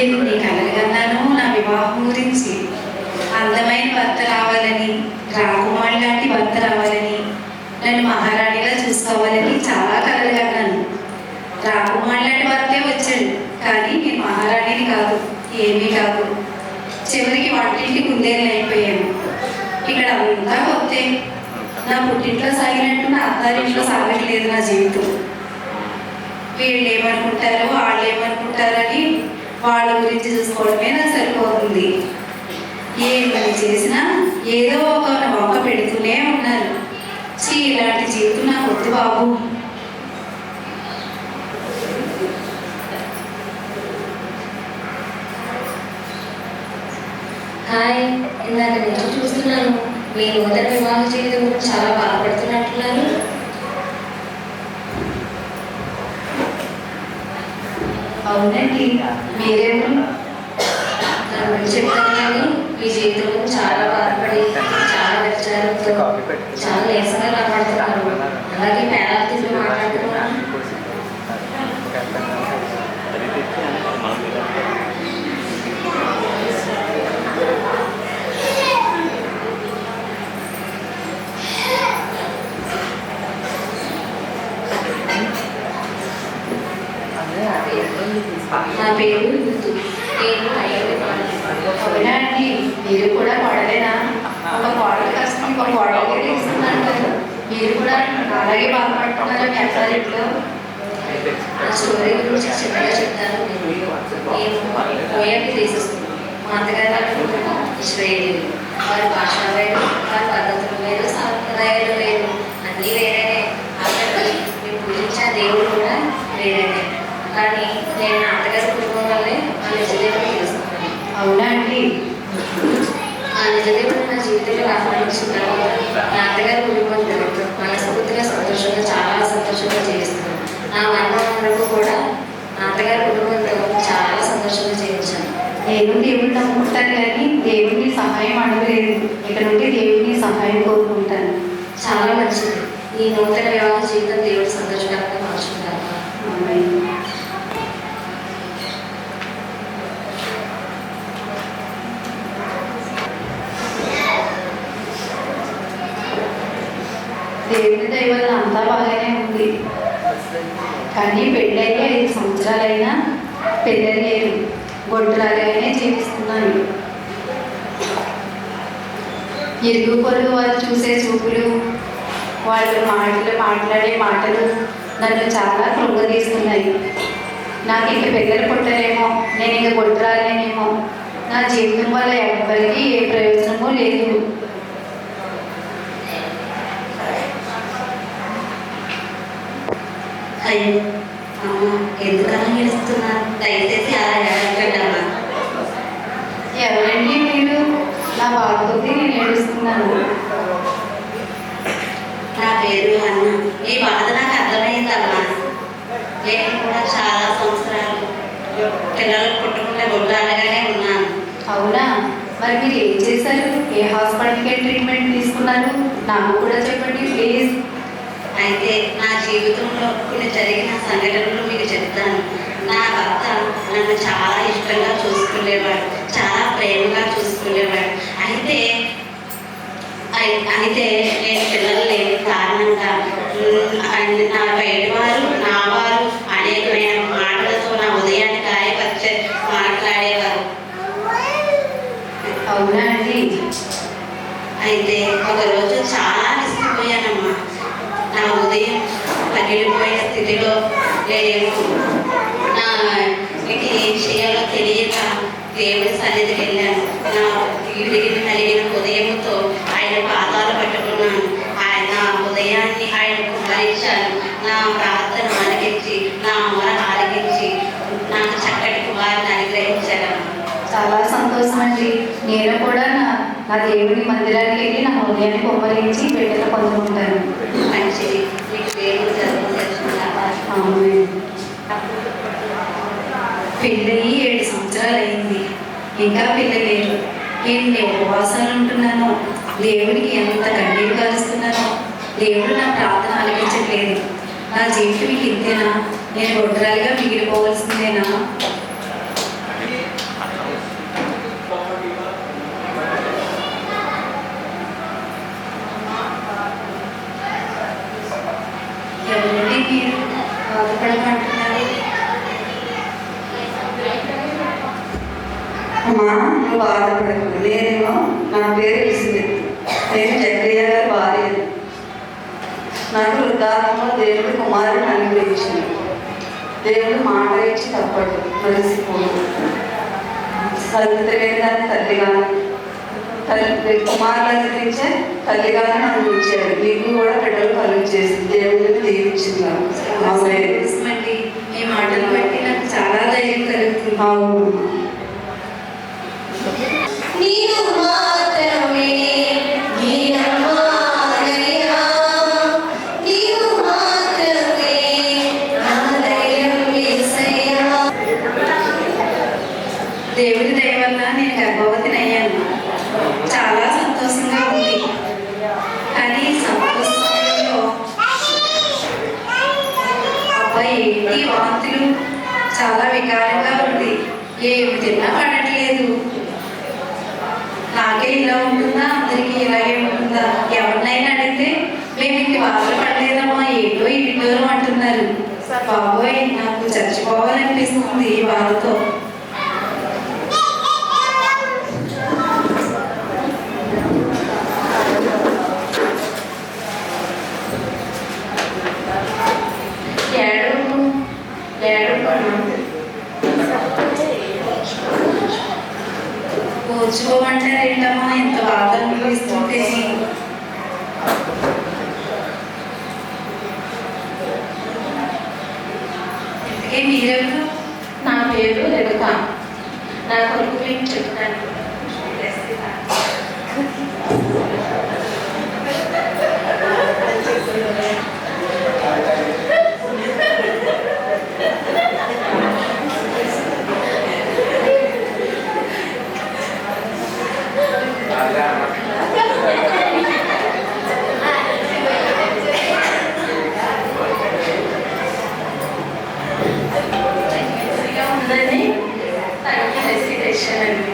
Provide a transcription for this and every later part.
ఎన్ని కలగన్నాను నా వివాహం గురించి. అందమైన భర్త రావాలని, రాకుమారి లాంటి భర్త రావాలని, నన్ను మహారాణిగా చూసుకోవాలని చాలా కలగన్నాను. రాకుమారి లాంటి భర్తే వచ్చాడు, కానీ నేను మహారాణిని కాదు, ఏమీ కాదు. చివరికి వంటింటి కుందేలు అయిపోయాను. ఇక్కడ అంతా కొత్తే. నా పుట్టింట్లో సాగినట్టు నా అత్తారింట్లో సాగట్లేదు నా జీవితం. వీళ్ళు ఏమనుకుంటారో వాళ్ళు ఏమనుకుంటారని వాళ్ళ గురించి చూసుకోవడమే నాకు సరిపోతుంది. ఏమని చేసినా ఏదో ఒక వంక పెడుతూనే ఉన్నారు. ఇలాంటి జీవితం నాకు వద్దు బాబు. హాయ్, ఇందాక నేను చూస్తున్నాను మీ నూతన వివాహ జీవితం గురించి చాలా బాధపడుతున్నట్టున్నారు. అవునండి, మీరేమో దాని గురించి చెప్తాను, కానీ మీ జీవితం చాలా బాధపడి చాలా వ్యక్తాలతో చాలా నీరసంగా కనబడుతున్నారు. అలాగే పేరాలు తీసి మాట్లాడుతున్నారు. నా పేరు నేను అవునా అండి, మీరు కూడా కోడలేనా? ఒక కోడలు కష్టం ఒక కోడలకి ఇస్తున్నాను కదా, మీరు కూడా అలాగే బాధపడుతున్నారు మీ అత్తారింట్లో. నా స్టోరీ గురించి చిన్నగా చెప్తాను. నేను పోయాకి తీసేస్తున్నాను. మా అత్తగారు ఇస్రాయేల్, వారి భాష వేరు, వారి పద్ధతులు వేరు, సాంప్రదాయాలు వేరు, అన్నీ వేరేనే. అక్కడికి మేము పూజించిన దేవుడు కూడా వేరేనే. కానీ నేను నా అత్తగారి కుటుంబం వల్లే ఆ నిజదేవుడు తెలుసుకున్నాను. అవునా అండి, ఆ నిజదేవుడు నా జీవితంలో ఆహ్వానించుకున్నాను. నా అత్తగారి కుటుంబంతో మనస్ఫూర్తిగా సంతోషంగా చాలా సంతోషంగా జీవిస్తున్నాను. నా మరణం వరకు కూడా నా అత్తగారి కుటుంబంతో చాలా సంతోషంగా జీవించాను. నేను దేవుడిని నమ్ముకుంటాను, కానీ దేవుడిని సహాయం అడగలేదు. ఇక్కడ నుండి దేవుడిని సహాయం కోరుకుంటాను. చాలా మంచిది. ఈ నూతన వివాహ జీవితం దేవుడు సంతోషకరంగా మార్చుకుంటారు. దేవుడి దయ వల్ల అంతా బాగానే ఉంది. కానీ పెళ్ళయ్యి 5 సంవత్సరాలైనా పిల్లలు లేరు. గొడ్రాలుగానే జీవిస్తున్నాను. ఇరుగు పొరుగు వాళ్ళు చూసే చూపులు, వాళ్ళు మాట్లాడే మాటలు నన్ను చాలా కృంగదీస్తున్నాయి. నాకు ఇంక పిల్లలు పుట్టరేమో, నేను ఇంక గొడ్రాలేనేమో. నా జీవితం వల్ల ఎవ్వరికీ ఏ ప్రయోజనమూ లేదు. అయ్యో అమ్మ, ఎందుకన్నా గెలుస్తున్నారు? దయచేసి అలా ఏడకండమ్మా. ఎవరండి మీరు? నా బాధతోటి నేను ఏడుస్తున్నాను. నా పేరు అన్న. ఈ బాధ నాకు అర్థమైందమ్మా. నేను కూడా చాలా సంవత్సరాలు పిల్లలు పుట్టకుండా గొడ్రాలుగానే ఉన్నాను. అవునా? మరి మీరు ఏం చేశారు? ఏ హాస్పిటల్కి ట్రీట్మెంట్ తీసుకున్నారు? నాకు కూడా చెప్పండి ప్లీజ్. అయితే నా జీవితంలో కొన్ని జరిగిన సంఘటనలు మీకు చెప్తాను. నా భర్త నన్ను చాలా ఇష్టంగా చూసుకునేవాడు, చాలా ప్రేమగా చూసుకునేవాడు. అయితే నేను పిల్లలు లేని కారణంగా నా బయట వారు నా వారు అనేకమైన మాటలతో నా ఉదయాన్ని గాయపరిచే మాట్లాడేవారు. అవునా అండి? అయితే ఒకరోజు చాలా విసిగిపోయానమ్మా. నా ఉదయం పగిలిపోయిన స్థితిలో లేవు. నాకు ఏం చేయాలో తెలియక దేవుడి సన్నిధికి వెళ్ళాను. నా విరిగిన కలిగిన ఉదయంతో ఆయన పాదాలు పట్టుకున్నాను. ఆయన ఉదయాన్ని ఆయన కుమ్మరించాను. నా ప్రార్థన ఆలకించి, నా మొర ఆలకించి నాకు చక్కటి కుమారుని అనుగ్రహించాను. చాలా సంతోషం అండి. నేను కూడా నా దేవుడి మందిరానికి వెళ్ళి నా హృదయాన్ని కుమ్మరించి బిడ్డలు పొందుకుంటాను. మంచిది. మీకు దేవుడు పెళ్ళయి 7 సంవత్సరాలు అయింది, ఇంకా పిల్లలు లేరు. ఎన్ని ఉపవాసాలు ఉంటున్నానో, దేవుడికి ఎంత కన్నీరు కలుస్తున్నానో. దేవుడు నా ప్రార్థన ఆలకించట్లేదు. నా జీవితం మీకు ఇంతేనా? నేను గొడ్రాలుగా మిగిలిపోవలసిందేనా? అమ్మా నువ్వు బాధపడకు. నేనేమో నా పేరు ఎలిజబెత్. నేను జక్రియా గారి భార్య. నాకు వృద్ధాత్మలో దేవుడు కుమారుని అనుగ్రహించింది. దేవుడు మాట ఇచ్చి తప్పడు, మరిసిపోడు. సరితమైన దాన్ని కుమారులు అనుగ్రహించే తల్లిగానే అనుగ్రహించాడు. నీకు కూడా బిడ్డలు కలుగు చేసి దేవుడిని దీవించింది. సంతోషమండి. మీ మాటలు బట్టి నాకు చాలా ధైర్యం కలుగుతుంది. అవును. నీవు మాత్రమే నీనమ్మానయ్యా, నీవు మాత్రమే నా ధైర్యం యేసయ్యా. దేవుడి దయ వల్ల నేను గర్భవతిని అయ్యాను. చాలా సంతోషంగా ఉంది. కానీ సంతోష సమయంలో అబ్బాయి ఏంటి వాంతులు, చాలా వికారంగా ఉంది. ఏమి తిన్నా పడట్లేదు. నాకే ఇలా ఉంటుందా, అందరికీ ఇలాగే ఉంటుందా? ఎవరినైనా అడిగితే మేము ఇంటి బాధలు పడలేదమ్మా, ఏంటో ఇంటో అంటున్నారు. బాబోయ్, నాకు చచ్చిపోవాలనిపిస్తుంది ఈ బాధతో. కూర్చోమంటారు ఏంటమ్మా, ఎంత బాధ అనిపిస్తుంటే. ఇంతకీ మీరెవరు? నా పేరు రెబకా. నా కొడుకు మీకు చెప్తాను. ఉందని తనకి హెసిటేషన్ అండి.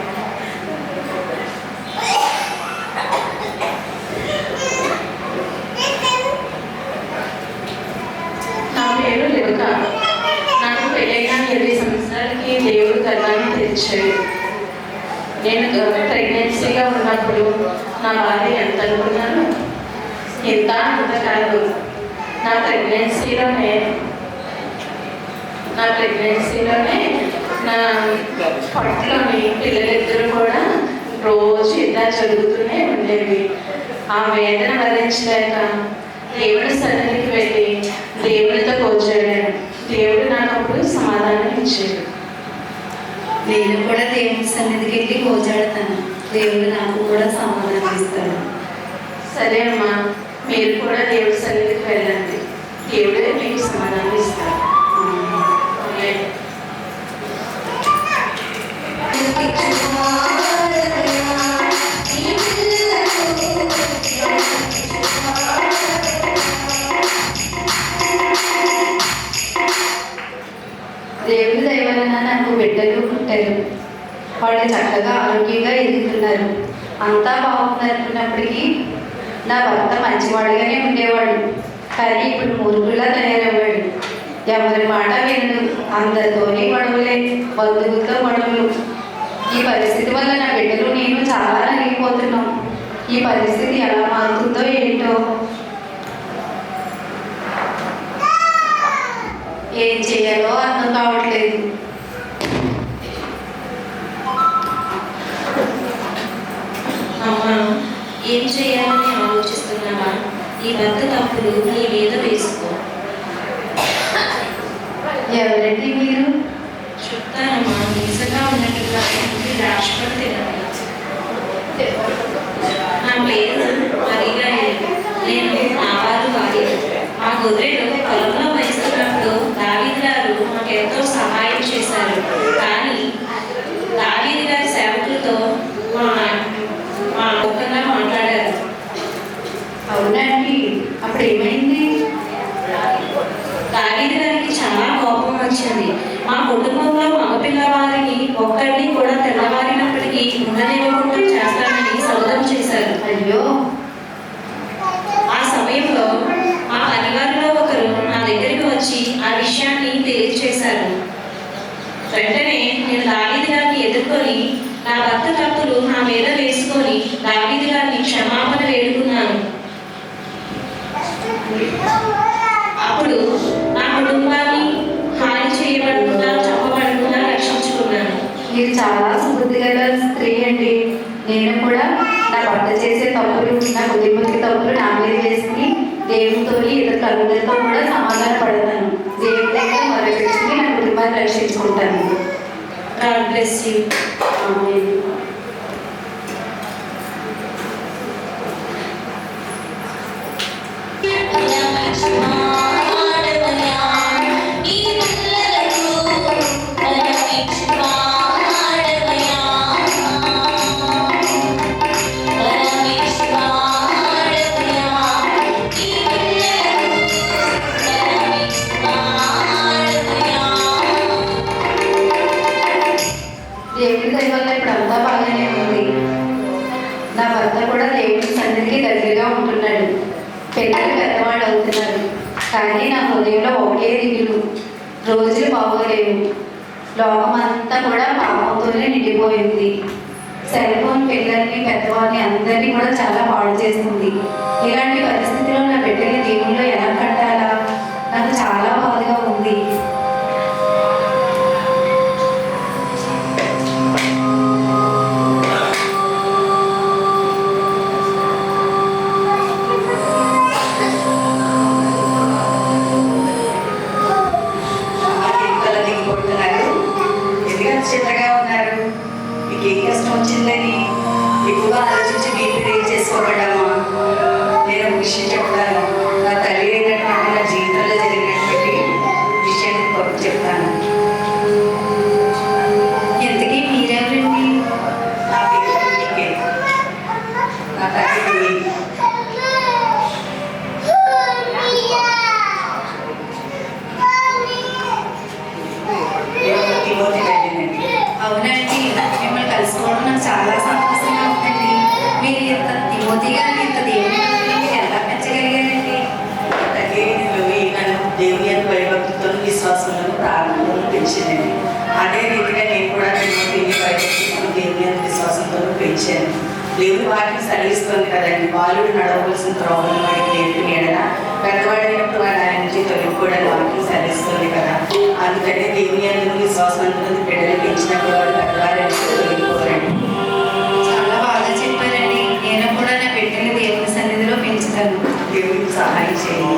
నా పేరు రెబకా. నాకు పెళ్ళైన 20 సంవత్సరాలకి దేవుడు గర్భాన్ని తెరిచాడు. నేను ప్రెగ్నెన్సీగా ఉన్నప్పుడు నా భార్య ఎంత అనుకున్నాను, ఎంత అంత కాదు. నా ప్రెగ్నెన్సీలోనే నా పట్లోని పిల్లలిద్దరూ కూడా రోజు ఇలా జరుగుతూనే ఉండేవి. ఆ వేదన భరించలేక దేవుడి సన్నిధికి వెళ్ళి దేవుడితో కూర్చోడాను. దేవుడు నాకు అప్పుడు సమాధానం ఇచ్చాడు. నేను కూడా దేవుడి సన్నిధికి వెళ్ళి కోజాడతాను. దేవుడు నాకు కూడా సమాధానం ఇస్తాడు. సరే అమ్మా, మీరు కూడా దేవుడి సన్నిధికి వెళ్ళండి. దేవుడే మీకు సమాధానం ఇస్తాడు. దేవుడి దయ వలన నాకు బిడ్డలు పుట్టారు. వాళ్ళు చక్కగా ఆరోగ్యంగా ఎదుగుతున్నారు. అంతా బాగుంది అనుకున్నప్పటికీ నా భర్త మంచివాడుగానే ఉండేవాడు. కానీ ఇప్పుడు మూర్ఖులా తయారయ్యాడు. ఎవరి మాట వినడు. అందరితోనే గొడవలే, బంధువులతో గొడవలు. ఈ పరిస్థితి వల్ల నా బిడ్డలు నేను చాలా నలిగిపోతున్నాం. ఈ పరిస్థితి ఎలా మారుతుందో ఏంటో. ఏం చేయాలో అర్థం కావట్లేదు. అమ్మా, ఏం చేయాలని ఆలోచిస్తున్నావా? ఈ భర్త తప్పులు నీ మీద వేసుకో. ఎవరండి మీరు? చెప్తానమ్మా, నిజంగా ఉన్నట్టుగా రాష్ట్రపతి తినాలి. నా పేరు మరిగా. నేను నావారు వారి. మా గొర్రెలు పొలంలో వేస్తున్నప్పుడు దావీదు గారు మాకు ఎంతో సహాయం చేశారు. కానీ దావీదు గారి సేవకులతో మా ముఖంగా మాట్లాడారు. అవునండి, అప్పుడు ఏమైంది? దావీదు గారికి చాలా కోపం వచ్చింది. మా కుటుంబంలో మగపిల్లవారిని ఒక్కరిని కూడా తెల్లవారినప్పటికీ ఉండనివ్వకుండా చేస్తానని శపథం చేశారు. అయ్యో, ఆ సమయంలో మా పనివారిలో ఒకరు నా దగ్గరికి వచ్చి ఆ విషయాన్ని తెలియజేశారు. వెంటనే నేను దావీదు గారిని ఎదుర్కొని నా భర్త తప్పులు నా మీద వేసుకొని దావీదు గారిని క్షమాపణ వేడుకున్నాను. అప్పుడు నా కుటుంబాన్ని హాని చేయబడకుండా చంపబడకుండా రక్షించుకున్నాను. మీరు చాలా సుబుద్ధి గల స్త్రీ అండి. నేను కూడా నా భర్త చేసే తప్పులు, నా కుటుంబకి తప్పులు నా మీద వేసుకుని దేవునితో ఇతర కలుగులతో కూడా సమాధాన పడతాను. దేవుని దగ్గర మొదలుపెట్టుకుని నా కుటుంబాన్ని రక్షించుకుంటాను. God bless you. ఆమేన్. దేవుడి దయ వల్ల ఇప్పుడు అంతా బాగానే ఉంది. నా భర్త కూడా దేవుడి సన్నిధికి దగ్గరగా ఉంటున్నాడు. పిల్లలు పెద్దవాళ్ళు అవుతున్నారు. కానీ నా హృదయంలో ఒకే దిగులు, రోజులు బాగోలేవు. లోకం అంతా కూడా పాపంతోనే నిండిపోయింది. సెల్ ఫోన్ పిల్లల్ని, పెద్దవాళ్ళని అందరినీ కూడా చాలా పాడు చేస్తుంది. ఇలాంటి పరిస్థితిలో నా బిడ్డని దేవుళ్ళు ఎలా కట్టాలా? నాకు చాలా బాధగా ఉంది. చిన్నగా ఉన్నారు. మీకు ఏం కష్టం వచ్చిందని ఎక్కువగా ఆలోచించి బీపీ రేజ్ చేసుకోబడ్డామా? నేను ఒక విషయం చెప్తాను. నా తల్లి అయినటువంటి నా జీవితంలో జరిగినటువంటి విషయం చెప్తాను. ఇంతకీ మీరెవరండి? నా పేరు నీకే. నా తల్లి అవునండి, మిమ్మల్ని కలుసుకోవడం నాకు చాలా సంతోషంగా ఉందండి. మీరు ఇంత తిమోతి గారిని ఇంత దేవుని భక్తిలో మీరు ఎలా పెంచగలిగారండి? నన్ను దేవుని యొక్క భయభక్తితో, విశ్వాసంలో, ప్రార్థనలో పెంచిందండి. అదే రీతిగా నేను కూడా తిమోతిని భయభక్తితో, దేవుని యొక్క విశ్వాసంతో పెంచాను. దేవుని వాటిని సరిగిస్తుంది కదండి. బాలుడు నడవలసిన త్రోవలను వాడికి నేర్పి నీడన పెద్దవాడైనప్పుడు వాడు ఆయన నుంచి తొలగిపోవడానికి వాటిని సరిస్తుంది కదా. అందుకనే దేవుని అందుకు విశ్వాసవంతులు బిడ్డలు పెంచినప్పుడు వాడు పెద్దవాడైన తొలగిపోరండి. చాలా బాగా చెప్పారండి. నేను కూడా నా బిడ్డని దేవుని సన్నిధిలో పెంచుతాను. దేవునికి సహాయం చేయండి.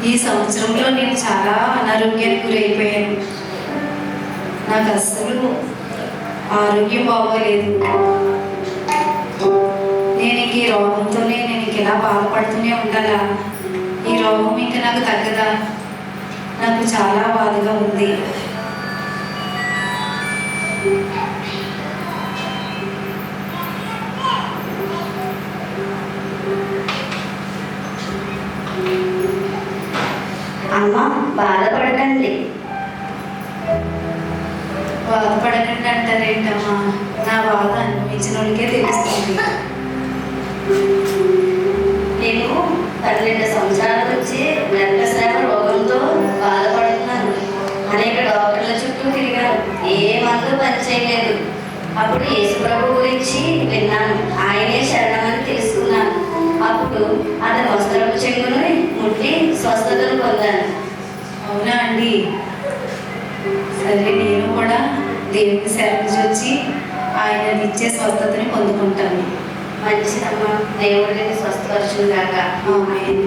ఈ సంవత్సరంలో నేను చాలా అనారోగ్యానికి గురైపోయాను. నాకు అస్సలు ఆరోగ్యం బాగోలేదు. నేను ఇంక ఈ రోగంతోనే నేను ఇలా బాధపడుతూనే ఉండాలా? ఈ రోగం ఇంకా నాకు తగ్గదా? నాకు చాలా బాధగా ఉంది. అమ్మ బాధపడకండి. బాధపడకండి అంటారేంటమ్మా? నా బాధ అనిపించిన వాళ్ళకే తెలుస్తుంది. నేను 12 సంవత్సరాల నుంచి రక్తస్రావ రోగంతో బాధపడుతున్నాను. అనేక డాక్టర్ల చుట్టూ తిరిగాను. ఏ మందు పనిచేయలేదు. అప్పుడు యేసుప్రభు గురించి విన్నాను. ఆయనే శరణమని తెలుసుకున్నాను. అప్పుడు అతని వస్త్రపు చెంగును ముట్టి స్వస్థతను పొందాను. అవునా అండి? సరే, నేను కూడా దేవుని సేవకు వచ్చి ఆయన ఇచ్చే స్వస్థతని పొందుకుంటాను. మంచిదమ్మా. దేవుడిని స్వస్థపరచును గాక. ఆమేన్.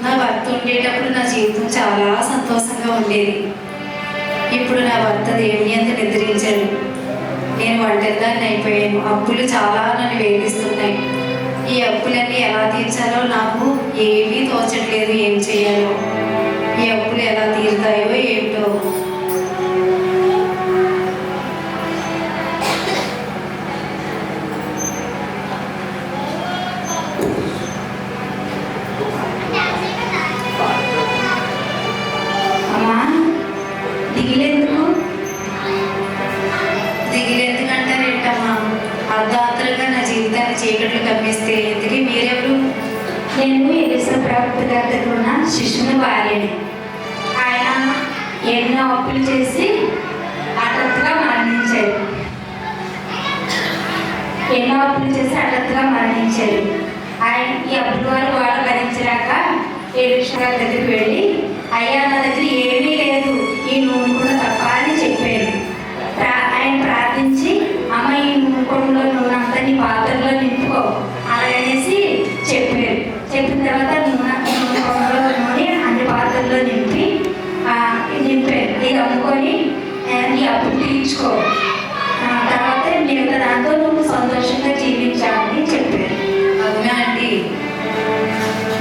నా భర్త ఉండేటప్పుడు నా జీవితం చాలా సంతోషంగా ఉండేది. ఇప్పుడు నా భర్త దేవుని అంత నిద్రించాడు. నేను ఒంటరిదాన్ని అయిపోయాను. అప్పులు చాలా నన్ను వేధిస్తున్నాయి. ఈ అప్పులన్నీ ఎలా తీర్చాలో నాకు ఏమీ తోచట్లేదు. ఏం చేయాలో? ఈ అప్పులు ఎలా దిగిలెందుకు దిగిలెందుకంటారేంటమ్మా? అర్ధాంతరంగా నా జీవితాన్ని చీకట్లు కమ్మేస్తే ఎందుకు మీరెవరు? నేను ఎలిసా ప్రవక్త గారి దగ్గర ఉన్న శిష్యుని భార్యని. ఆయన ఎన్నో అప్పులు చేసి హఠాత్తుగా మరణించారు. ఆయన ఈ అప్పుల వాళ్ళు భరించలేక ఎలిసా గారి దగ్గరికి వెళ్ళి, అయ్యా నా దగ్గర ఏమీ లేదు, ఈ నూనె కూడా తప్ప అని చెప్పారు. ఆయన ప్రార్థించి, అమ్మ ఈ నూనె కొడులో నూనె అంతా నీ పాత్రలో నింపుకో అలాగనేసి చెప్పారు. చెప్పిన తర్వాత నూనె అన్ని పాత్రల్లో నింపారు. ఇది అమ్ముకొని నీ అప్పు తీర్చుకో, తర్వాత మిగతా దాంతో నువ్వు సంతోషంగా జీవించాలని చెప్పారు. అవునా అండి?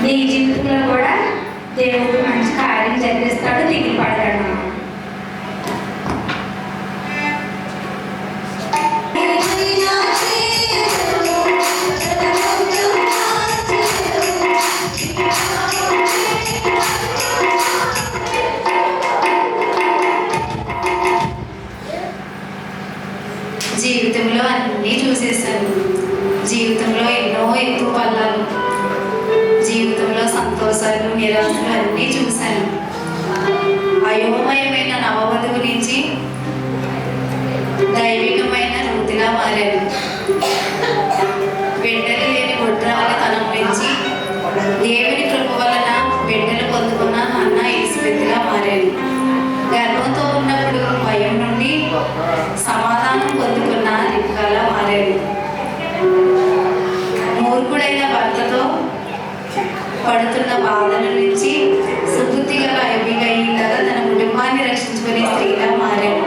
నీ జీవితంలో కూడా దేవుడు మంచి కార్యం జరిగిస్తాడు, దిగులు పడతాడు. జీవితంలో అన్నీ చూసేసాను. జీవితంలో ఎన్నో ఎత్తు పల్లాలు, జీవితంలో సంతోషాలు, నిరాశలు అన్నీ చూశాను. అయోమయమైన నవవధువు నుంచి దైవికమైన వృత్తిలా మారాను. బిడ్డలు లేని గొడ్రాలతనం నుంచి దేవుని కృప వలన బిడ్డలు పొందుకున్న అన్న ఈశ్వతిలా మారాను. గర్వంతో ఉన్నప్పుడు భయం నుండి సమాధానం పొందుకున్న రిప్కాలా మారాడు. మూర్ఖుడైన భర్తతో పడుతున్న బాధల నుంచి సుబుద్ధి గల అబిగయీలాగా తన కుటుంబాన్ని రక్షించుకునే స్త్రీలా మారాడు.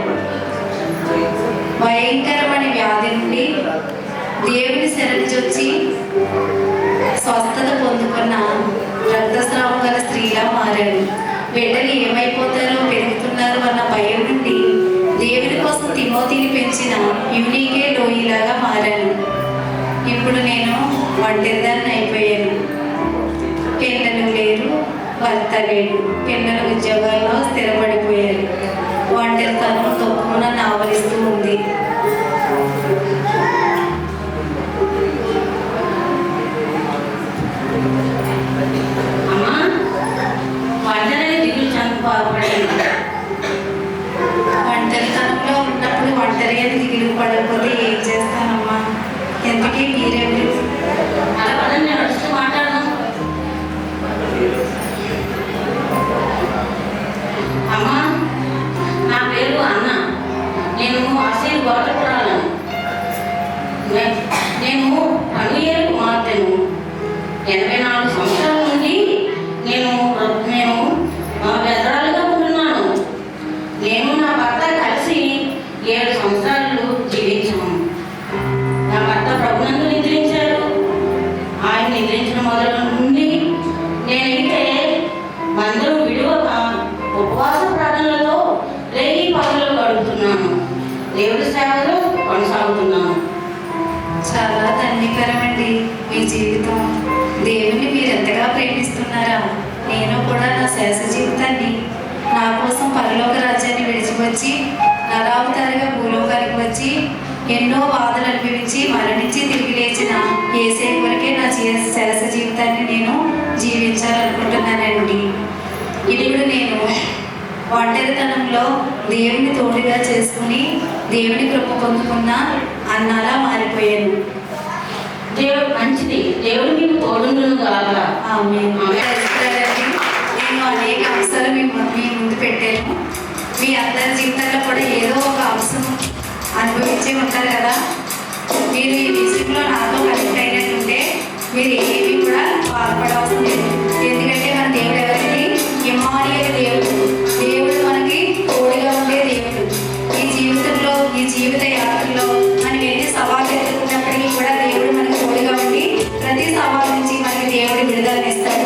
భయంకరమైన వ్యాధి నుండి దేవుని శరణిచొచ్చి స్వస్థత పొందుకున్న రక్తస్రావం గల స్త్రీలా మారాడు. బిడ్డలు ఏమైపోతారో పెరుగుతున్నారు అన్న భయం నుండి దేవుని కోసం తిమోతిని పెంచిన యూనికే లోయిలాగా మారాను. ఇప్పుడు నేను ఒంటరిదాన్ని అయిపోయాను. పిల్లలు లేరు, భర్త లేడు, పిల్లలు ఉద్యోగాల్లో స్థిరపడిపోయారు. ఒంటరితనం దుఃఖమున ఆవరిస్తూ ఉంది. అమ్మా, వంటనే దిగులు చంపబడింది. ఒంటరితనంలో ఉన్నప్పుడు ఒంటరి అని దిగులు పడకపోతే ఏం చేస్తానమ్మా? ఎందుకే మీరెవరు? అలా పదని నేను నడుస్తూ మాట్లాడను. అమ్మా, నా పేరు అన్న. నేను అసలు గోత్రపురాలను. నేను పనుయేలు కుమార్తెను. 84 సంవత్సరాల నుండి నేను పెద్దరాలుగా ఉంటున్నాను. నేను నా భర్త కలిసి 7 సంవత్సరాలు జీవించాము. నా భర్త ప్రభునందు నిద్రించారు. ఆయన నిద్రించిన మొదలు నుండి నేనైతే మందిరం విడువక ఉపవాస ప్రార్థనలతో రేయి పగలు గడుపుతున్నాను. దేవుడి సేవలో కొనసాగుతున్నాను. చాలా ధన్యకరమండి మీ జీవితం. దేవుని మీరు ఎంతగా ప్రేమిస్తున్నారా? నేను కూడా నా శేష జీవితాన్ని నా కోసం పరలోక రాజ్యాన్ని విడిచివచ్చి నరావతారిగా భూలోకానికి వచ్చి ఎన్నో బాధలు అనుభవించి మరణించి తిరిగి లేచిన యేసయ్య వరకే నా శేష జీవితాన్ని నేను జీవించాలనుకుంటున్నానండి. ఇప్పుడు నేను ఒంటరితనంలో దేవుని తోడుగా చేసుకుని దేవుని కృప పొందుకున్న అన్నలా మారిపోయాను. దేవుడు మంచిది. దేవుడు మీకు తోడుండును గాక. ఆమేన్. నేను అనేక అంశాలు మీ ముందు పెట్టాను. మీ అందరి జీవితాల్లో కూడా ఏదో ఒక అంశం అనుభవించే ఉంటారు కదా. మీరు ఈ విషయంలో నాతో కనెక్ట్ అయినట్టుంటే మీరు ఏమీ కూడా బాధపడవలసిన లేదు. ఎందుకంటే మన దేవుడు ఎవరండి? ఇమ్మానుయేలు దేవుడు. దేవుడు మనకి తోడుగా ఉండే దేవుడు. ఈ జీవితంలో ఈ జీవిత యాత్రలో మనం ఎన్ని సవాళ్ళు ఎదుర్కొన్నప్పటికీ కూడా దేవుడు మనకి తోడుగా ఉండి ప్రతి సవాల్ నుంచి మనకి దేవుడు విడుదలనిస్తాడు.